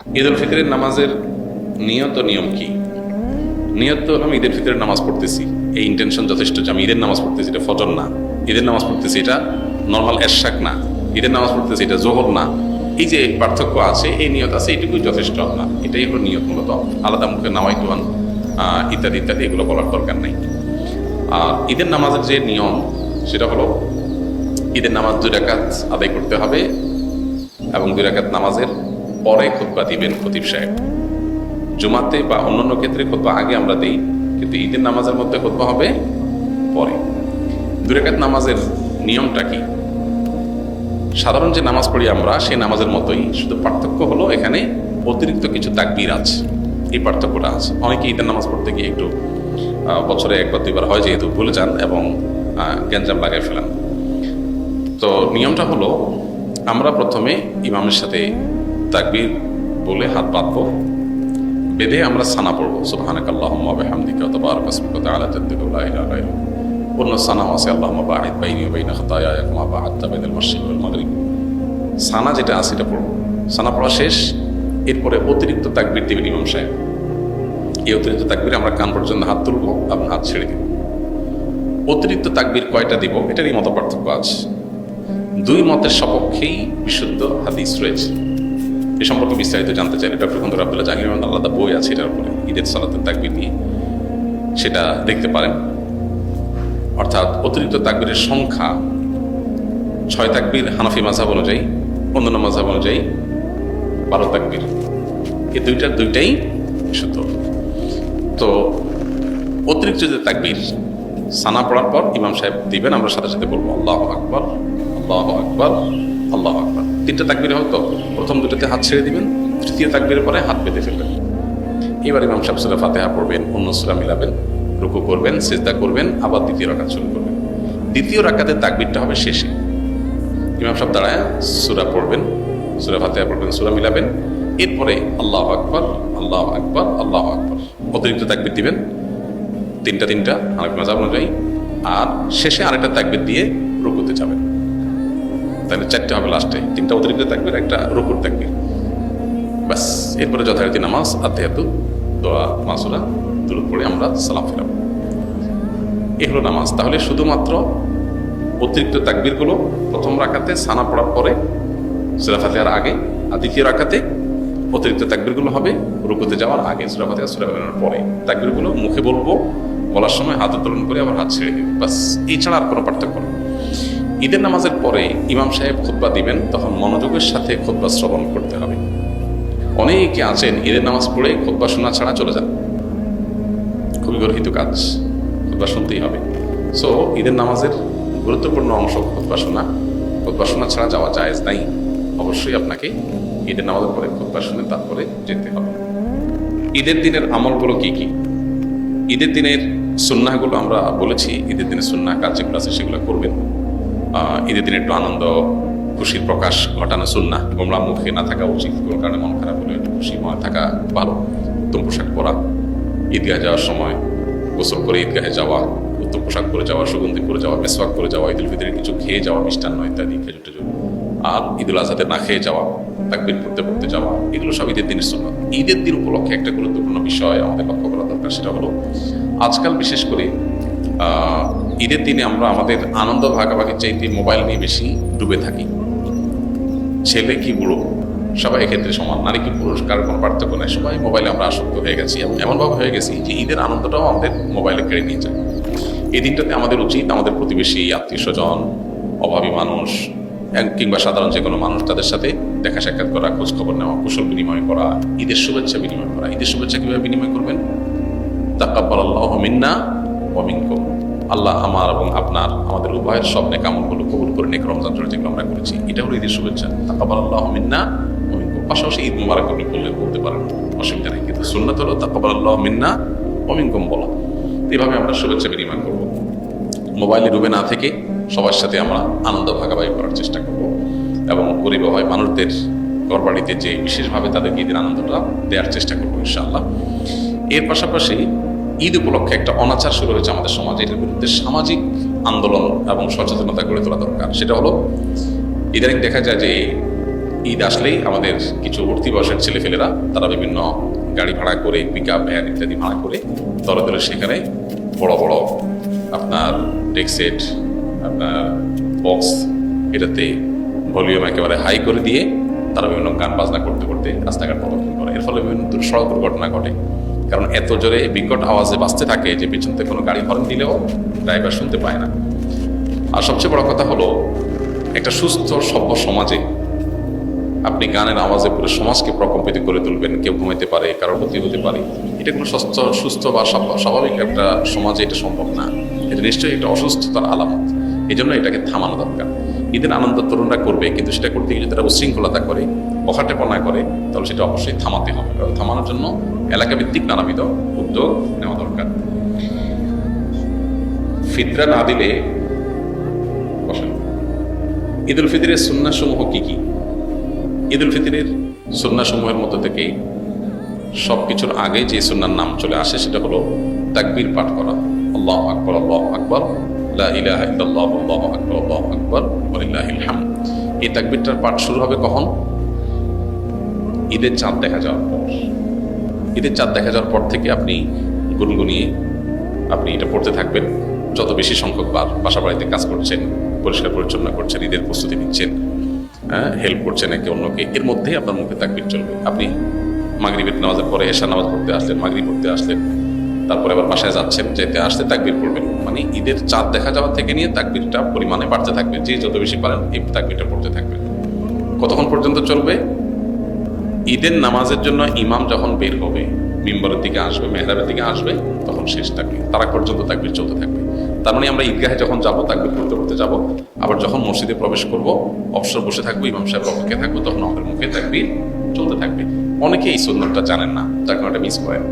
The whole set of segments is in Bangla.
ঈদ উল ফিতরের নামাজের নিয়ত ও নিয়ম কি? নিয়ত তো আমি ঈদের ফিতরের নামাজ পড়তেছি, এই ইন্টেনশন যথেষ্ট যে আমি ঈদের নামাজ পড়তেছি, এটা ফজর না। ঈদের নামাজ পড়তেছি, এটা নর্মাল এরশাক না। ঈদের নামাজ পড়তেছি, এটা জোহর না। এই যে পার্থক্য আছে, এই নিয়ত আছে, এটুকুই যথেষ্ট না। এটাই হলো নিয়ত। মূলত আলাদা মুখে নাওয়াইতুয়ান ইত্যাদি ইত্যাদি এগুলো বলার দরকার নেই। আর ঈদের নামাজের যে নিয়ম, সেটা হলো ঈদের নামাজ 2 রাকাত আদায় করতে হবে এবং 2 রাকাত নামাজের পরে খুতবা দিবেন খতিব সাহেব। জুমাতে বা অন্যান্য ক্ষেত্রে খুতবা আগে আমরা দিই, কিন্তু ঈদের নামাজের মধ্যে খুতবা হবে পরে। 2 রাকাত নামাজের নিয়মটা কি? সাধারণ যে নামাজ পড়ি আমরা সেই নামাজের মতোই, শুধু পার্থক্য হলো এখানে অতিরিক্ত কিছু তাকবীর আছে। এই পার্থক্যটা আছে। অনেকে ঈদের নামাজ পড়তে গিয়ে একটু বছরে 1-2 বার হয় যেহেতু ভুলে যান এবং গ্যাঞ্জাম লাগাই ফেলেন। তো নিয়মটা হলো, আমরা প্রথমে ইমামের সাথে তাকবীর বলে হাত বাঁধবো, বেঁধে আমরা সানা পড়বো, সুবহানাকাল্লাহুম্মা ওয়া বিহামদিকা ওয়া তাবারাকা ইসমুকা ওয়া তাআলা জাদ্দুকা ওয়া লা ইলাহা ইল্লা আনতা। অন্য সানাও আছে, আল্লাহুম্মা বা'আদ বাইনি ওয়া বাইনা খাতায়ায়া কামা বা'আদতা বাইনাল মাশরিকি ওয়াল মাগরিব। সানা যেটা আছে এটা পড়বো। সানা পড়া শেষ, এরপরে অতিরিক্ত তাকবীর দিবেন ইমাম সাহেব। এই অতিরিক্ত তাকবীরে আমরা কান পর্যন্ত হাত তুলবো এবং হাত ছেড়ে দিব। অতিরিক্ত তাকবীর কয়টা দিব এটারই মত পার্থক্য আছে। 2 মতের সপক্ষেই বিশুদ্ধ হাদিস রয়েছে। এ সম্পর্কে বিস্তারিত জানতে চাইলে ডক্টর খন্দকার আব্দুল্লাহ জাহাঙ্গীর রহমান আলাদা বই আছে এটার উপরে, ঈদের সালাতের তাকবীর নিয়ে, সেটা দেখতে পারেন। অর্থাৎ অতিরিক্ত তাকবীরের সংখ্যা 6 তাকবীর হানাফি মাযহাব অনুযায়ী, অন্যান্য মাযহাব অনুযায়ী 12 তাকবীর। এই দুইটাই বিশুদ্ধ। তো অতিরিক্ত যে তাকবীর সানা পড়ার পর ইমাম সাহেব দিবেন, আমরা সাথে সাথে বলবো আল্লাহু আকবার, আল্লাহু আকবার, আল্লাহু আকবার। 3টা তাকবীর হয়তো প্রথম 2টাতে হাত ছেড়ে দিবেন, তৃতীয় তাকবীরের পরে হাত বেঁধে ফেলবেন। এবার ইমাম সাহেব সূরা ফাতিহা পড়বেন, অন্য সূরা মিলাবেন, রুকু করবেন, সিজদা করবেন, আবার দ্বিতীয় রাকাত শুরু করবেন। দ্বিতীয় রাকাতের তাকবীরটা হবে শেষে। ইমাম সাহেব দাঁড়ায় সূরা পড়বেন, সূরা ফাতিহা পড়বেন, সূরা মিলাবেন, এরপরে আল্লাহু আকবার, আল্লাহু আকবার, আল্লাহু আকবার। অতিরিক্ত তাকবীর দিবেন 3টা হানাফি মাযহাব অনুযায়ী, আর শেষে আরেকটা তাকবীর দিয়ে রুকুতে যাবেন। তাহলে 4টে হবে লাস্টে, 3টা অতিরিক্ত তাকবীর, একটা রুকুর তাকবীর, বাস। এরপরে যথারীতি নামাজ আত্তাহিয়াতু, দোয়া, মাসুরা, দুরূদ পড়ে আমরা সালাম ফিরাবো। এই হলো নামাজ। তাহলে শুধুমাত্র অতিরিক্ত তাকবীরগুলো প্রথম রাকাতে সানা পড়ার পরে, সূরা ফাতিহার আগে, আর দ্বিতীয় রাকাতে অতিরিক্ত তাকবীরগুলো হবে রুকুতে যাওয়ার আগে, সূরা ফাতিহা সূরা মিলানোর পরে। তাকবীরগুলো মুখে বলবো, বলার সময় হাত উত্তোলন করে আবার হাত ছেড়ে দেবে, বাস। এই ছাড়া আর কোনো পার্থক্য নেই। ঈদের নামাজের পরে ইমাম সাহেব খুতবা দিবেন, তখন মনোযোগের সাথে খুতবা শ্রবণ করতে হবে। অনেকে আছেন ঈদের নামাজ পড়ে খুতবা শোনা ছাড়া চলে যান, খুবই গর্হিত কাজ। খুতবা শুনতেই হবে। সো ঈদের নামাজের গুরুত্বপূর্ণ অংশ খুতবা শোনা। খুতবা শোনা ছাড়া যাওয়া জায়েজ নাই। অবশ্যই আপনাকে ঈদের নামাজের পরে খুতবা শুনে তারপরে যেতে হবে। ঈদের দিনের আমলগুলো কি কি? ঈদের দিনের সুন্নাহগুলো আমরা বলেছি। ঈদের দিনের সুন্নাহ কাজ যেগুলো আছে সেগুলো করবেন। ঈদের দিনে একটু আনন্দ খুশির প্রকাশ ঘটানো সুন্নাহ। গোমরা মুখে না থাকা উচিত, কোনো কারণে মন খারাপ হলে একটু খুশিময় থাকা ভালো। উত্তম পোশাক পরা, ঈদগাহে যাওয়ার সময় গোসল করে ঈদগাহে যাওয়া, উত্তম পোশাক পরে যাওয়া, সুগন্ধি করে যাওয়া, মেসওয়াক করে যাওয়া, ঈদুল ফিতরের কিছু খেয়ে যাওয়া, মিষ্টান্ন ইত্যাদি, খেজুর টেজুর, আর ঈদুল আজহাতে না খেয়ে যাওয়া, তাকবীর পড়তে পড়তে যাওয়া, এগুলো সব ঈদের দিনের সুন্নাহ। ঈদের দিন উপলক্ষে একটা গুরুত্বপূর্ণ বিষয় আমাদের লক্ষ্য করা দরকার, সেটা হলো আজকাল বিশেষ করে ঈদের দিনে আমরা আমাদের আনন্দ ভাগাভাগির চাইতে মোবাইল নিয়ে বেশি ডুবে থাকি। ছেলে কি বুড়ো সবাই এক্ষেত্রে সমান, নারী কি পুরুষ কারোর কোনো পার্থক্য নেই, সবাই মোবাইলে আমরা আসক্ত হয়ে গেছি এবং এমনভাবে হয়ে গেছি যে ঈদের আনন্দটাও আমাদের মোবাইলে কেড়ে নিয়ে যায়। এই দিনটাতে আমাদের উচিত আমাদের প্রতিবেশী, আত্মীয় স্বজন, অভাবী মানুষ কিংবা সাধারণ যে কোনো মানুষ, তাদের সাথে দেখা সাক্ষাৎ করা, খোঁজ খবর নেওয়া, কুশল বিনিময় করা, ঈদের শুভেচ্ছা বিনিময় করা। ঈদের শুভেচ্ছা কীভাবে বিনিময় করবেন? তাকাব্বালাল্লাহু মিন্না ওয়া মিনকুম। আল্লাহ আমার এবং আপনার, আমাদের উভয়ের সব নেক আমলগুলো কবুল করে নেক রমজান জোড়া যেগুলো আমরা করেছি, এটা হলো ঈদের শুভেচ্ছা। তাকাব্বালাল্লাহু মিন্না ওয়া মিনকুম। পাশাপাশি ঈদ মুবারক আপনি বলতে পারেন, অসুবিধা নেই, কিন্তু সুন্নাত হলো তাকাব্বালাল্লাহু মিন্না ওয়া মিনকুম বলা। এইভাবে আমরা শুভেচ্ছা বিনিময় করব। মোবাইলে ডুবে না থেকে সবার সাথে আমরা আনন্দ ভাগাভাগি করার চেষ্টা করব এবং গরিব হয় মানুষদের ঘরবাড়িতে যে বিশেষভাবে তাদেরকে ঈদের আনন্দটা দেওয়ার চেষ্টা করবো ইনশাআল্লাহ। এর পাশাপাশি ঈদ উপলক্ষে একটা অনাচার শুরু হয়েছে আমাদের সমাজে, এটার বিরুদ্ধে সামাজিক আন্দোলন এবং সচেতনতা গড়ে তোলা দরকার। সেটা হলো, ইদানিং দেখা যায় যে ঈদ আসলেই আমাদের কিছু উঠতি বয়সের ছেলেফেলেরা তারা বিভিন্ন গাড়ি ভাড়া করে, পিক আপ ভ্যান ইত্যাদি ভাড়া করে দলে দলে সেখানে বড় বড় আপনার ডেক সেট, আপনার বক্স, এটাতে ভলিউম একেবারে হাই করে দিয়ে তারা বিভিন্ন গান বাজনা করতে করতে রাস্তাঘাট প্রদক্ষিণ করে। এর ফলে বিভিন্ন সড়ক দুর্ঘটনা ঘটে, কারণ এত জোরে বিকট আওয়াজে বাজতে থাকে যে পিছন থেকে কোনো গাড়ি হর্ন দিলেও ড্রাইভার শুনতে পায় না। আর সবচেয়ে বড় কথা হলো, একটা সুস্থ সভ্য সমাজে আপনি গানের আওয়াজে পুরো সমাজকে প্রকম্পিত করে তুলবেন, কেউ ঘুমাইতে পারে, কারোর ক্ষতি হতে পারে, এটা কোনো সুস্থ বা স্বাভাবিক একটা সমাজে এটা সম্ভব না। এটা নিশ্চয়ই একটা অসুস্থতার আলামত। এই জন্য এটাকে থামানো দরকার। ঈদের আনন্দ তরুণরা করবে, কিন্তু সেটা করতে গিয়ে যদি তারা উশৃঙ্খলতা করে, বখাটেপনা করে, তাহলে সেটা অবশ্যই থামাতে হবে। এবং থামানোর জন্য এলাকাভিত্তিক নানাবিধ উদ্যোগ নেওয়া দরকার। ফিতরা না দিলে বসেন। ঈদ উল ফিতরের সুন্নাহ সমূহ কি কি? ঈদ উল ফিতরের সুন্নাহ সমূহের মধ্যে থেকে সব কিছুর আগে যে সুন্নার নাম চলে আসে সেটা হলো তাকবীর পাঠ করা। আল্লাহু আকবার, আল্লাহু আকবার, লা ইলাহা ইল্লাল্লাহ, আল্লাহু আকবার, আল্লাহু আকবার, ওয়ালিল্লাহিল হামদ। এই তাকবীরটার পাঠ শুরু হবে কখন? ঈদের চাঁদ দেখা যাওয়ার পর। ঈদের চাঁদ দেখা যাওয়ার পর থেকে আপনি গুনগুনিয়ে আপনি এটা পড়তে থাকবেন। যত বেশি সংখ্যক বার বাসা বাড়িতে কাজ করছেন, পরিষ্কার পরিচ্ছন্ন করছেন, ঈদের প্রস্তুতি নিচ্ছেন, হেল্প করছেন একে অন্যকে, এর মধ্যেই আপনার মুখে তাকবীর চলবে। আপনি মাগরিবের নামাজের পরে এশার নামাজ পড়তে আসলেন, মাগরিব পড়তে আসলেন, তারপরে আবার বাসায় যাচ্ছেন, যেতে আসতে তাকবীর পড়বেন। মানে ঈদের চাঁদ দেখা যাওয়া থেকে নিয়ে তাকবীরটা পরিমাণে বাড়তে থাকবে। যে যত বেশি পারেন এই তাকবীরটা পড়তে থাকবেন। কতক্ষণ পর্যন্ত চলবে? ঈদের নামাজের জন্য ইমাম যখন বের হবে, মিম্বরের দিকে আসবে, মেহরাবের দিকে আসবে, তখন শেষ তাকবীর, তারা পর্যন্ত তাকবীর চলতে থাকবে। তার মানে আমরা ঈদগাহে যখন যাবো তাকবীর পড়তে পড়তে যাবো, আবার যখন মসজিদে প্রবেশ করব অবসর বসে থাকবো, ইমাম সাহেব অপেক্ষা থাকবো, তখন আমাদের মুখে তাকবীর চলতে থাকবে। অনেকে এই সুন্নাতটা জানেন না, যার কারণে এটা মিস করেন।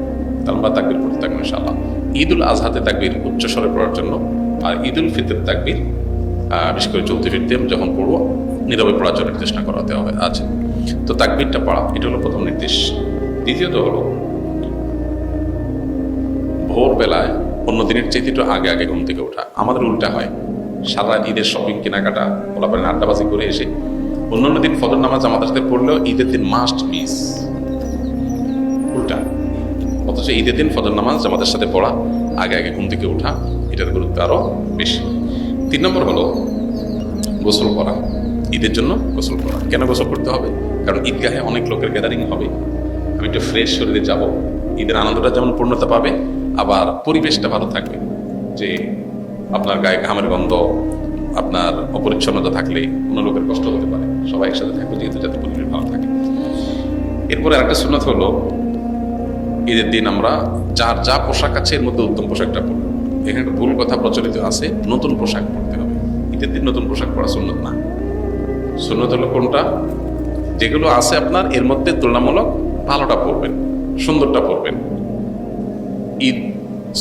তার আমরা তাকবীর পড়তে থাকবো ইনশাআল্লাহ। ঈদ উল আজহাতে তাকবীর উচ্চস্বরে পড়ার জন্য, আর ঈদ উল ফিতর তাকবীর বিশেষ করে চলতে ফিরতে যখন পড়বো নীরবে পড়ার জন্য নির্দেশনা করাতে হবে আছে। তো তাকবীরটা পড়া, এটা হলো প্রথম নির্দেশ। দ্বিতীয়ত হলো ভোরবেলায় অন্য দিনের চেয়ে একটু আগে আগে ঘুম থেকে ওঠা। আমাদের উল্টা হয়, সারা রাত ঈদের শপিং কেনাকাটা, বলাপরে আড্ডাবাজি করে এসে অন্যান্য দিন ফজর নামাজ আমাদের সাথে পড়লেও ঈদের দিন মাস্ট মিস, উল্টা। অথচ ঈদের দিন ফজর নামাজ আমাদের সাথে পড়া, আগে আগে ঘুম থেকে ওঠা, এটার গুরুত্ব আরো বেশি। 3 নম্বর হলো গোসল করা। ঈদের জন্য গোসল করা। কেন গোসল করতে হবে? কারণ ঈদগাহে অনেক লোকের গ্যাদারিং হবে, আমি একটু ফ্রেশ শরীরে যাব, ঈদের আনন্দটা যেমন পূর্ণতা পাবে, আবার পরিবেশটা ভালো থাকবে। যে আপনার গায়ে ঘামের গন্ধ, আপনার অপরিচ্ছন্নতা থাকলে অন্য লোকের কষ্ট হতে পারে। সবাই একসাথে থাকবে যেহেতু, যাতে পরিবেশ ভালো থাকে। এরপরে আরেকটা সুন্নাত হলো ঈদের দিন আমরা যার যা পোশাক আছে এর মধ্যে উত্তম পোশাকটা পরব। এখানে একটা ভুল কথা প্রচলিত আছে, নতুন পোশাক পরতে হবে। ঈদের দিন নতুন পোশাক পরা সুন্নত না। সুন্নত হলো কোনটা? যেগুলো আছে আপনার এর মধ্যে তুলনামূলক ভালোটা পরবেন, সুন্দরটা পরবেন। ঈদ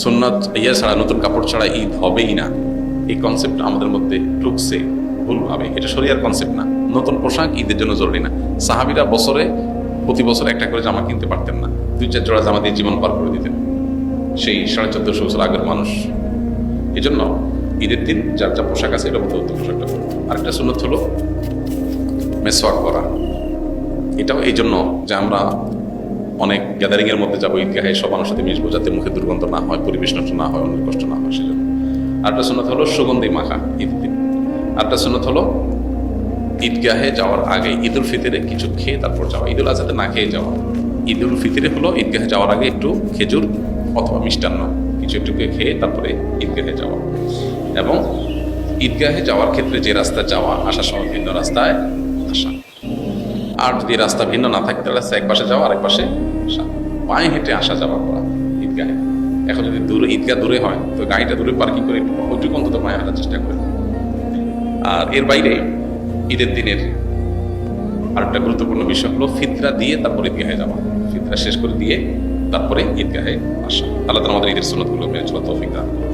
সুন্নাত ইয়া ছাড়া, নতুন কাপড় ছাড়া ঈদ হবেই না, এই কনসেপ্ট আমাদের মধ্যে ঢুকছে ভুলভাবে। এটা শরিয়ার কনসেপ্ট না। নতুন পোশাক ঈদের জন্য জরুরি না। সাহাবীরা প্রতি বছর একটা করে জামা কিনতে পারতেন না, 2-4 জোড়া জামা দিয়ে জীবন পার করে দিতেন সেই 1450 বছর আগের মানুষ। এই জন্য ঈদের দিন যার যা পোশাক আছে এটার মধ্যে উত্তম পোশাকটা পরবেন। আরেকটা সুন্নত হলো মেসওয়াক করা। এটাও এই জন্য যে আমরা অনেক গ্যাদারিং এর মধ্যে যাবো ঈদগাহে, সব মানুষের সাথে মিশবো, যাতে মুখে দুর্গন্ধ না হয়, পরিবেশ নষ্ট না হয়, অন্য কষ্ট না হয়, সেজন্য। আরেকটা সুন্নত হলো সুগন্ধি মাখা ঈদের দিন। আরেকটা সুন্নত হলো ঈদগাহে যাওয়ার আগে ঈদ উল ফিতরে কিছু খেয়ে তারপর যাওয়া, ঈদ উল আজহাতে না খেয়ে যাওয়া। ঈদ উল ফিতরে হলো ঈদগাহে যাওয়ার আগে একটু খেজুর অথবা মিষ্টান্ন কিছু একটু খেয়ে তারপরে ঈদগাহে যাওয়া। এবং ঈদগাহে যাওয়ার ক্ষেত্রে যে রাস্তা যাওয়া আসা সহ ভিন্ন রাস্তায় আসা। আর যদি রাস্তা ভিন্ন না থাকে তাহলে এক পাশে যাওয়া, আরেক পাশে আসা, পায়ে হেঁটে আসা যাওয়া করা ঈদগাহে। এখন যদি ঈদগাহ দূরে হয় তো গাড়িটা দূরে পার্কিং করে ওইটুকু অন্তত পায়ে হাঁটার চেষ্টা করে। আর এর বাইরে ঈদের দিনের আরেকটা গুরুত্বপূর্ণ বিষয় হলো ফিতরা দিয়ে তারপরে ঈদগাহে যাওয়া। ফিতরা শেষ করে দিয়ে তারপরে ঈদগাহে আসা। আল্লাহ তাআলা আমাদের ঈদের সুন্নাতগুলো মেনে চলার তৌফিক দান করুন।